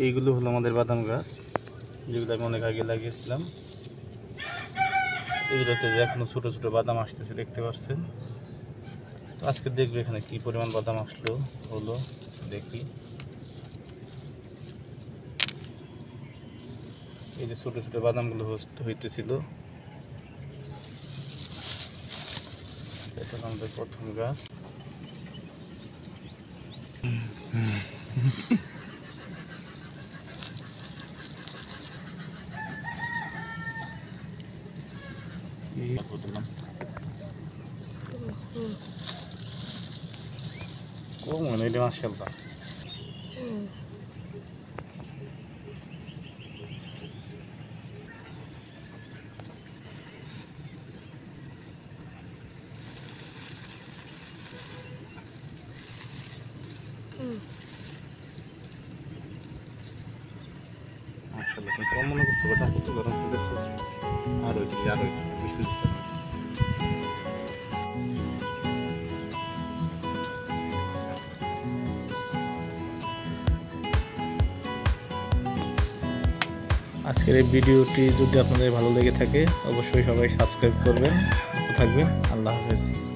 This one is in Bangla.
এইগুলো হলো আমাদের বাদাম গাছ, যেগুলো আমি অনেক আগে লাগিয়েছিলাম। এগুলোতে এখনো ছোটো ছোটো বাদাম আসতেছে, দেখতে পাচ্ছেন। তো আজকে দেখবে এখানে কি পরিমাণ বাদাম হলো দেখি। এই যে ছোটো ছোটো বাদামগুলো হইতেছিল, এটা আমাদের প্রথম গাছ। মনে হয় মাশাআল্লাহ। মাশাআল্লাহ, তুমি কম মনে করছো, বাদাম কত গরম দেখছো। আরো বেশি আজকের এই ভিডিওটি যদি আপনাদের ভালো লেগে থাকে অবশ্যই সবাই সাবস্ক্রাইব করবেন। থাকবেন। আল্লাহ হাফেজ।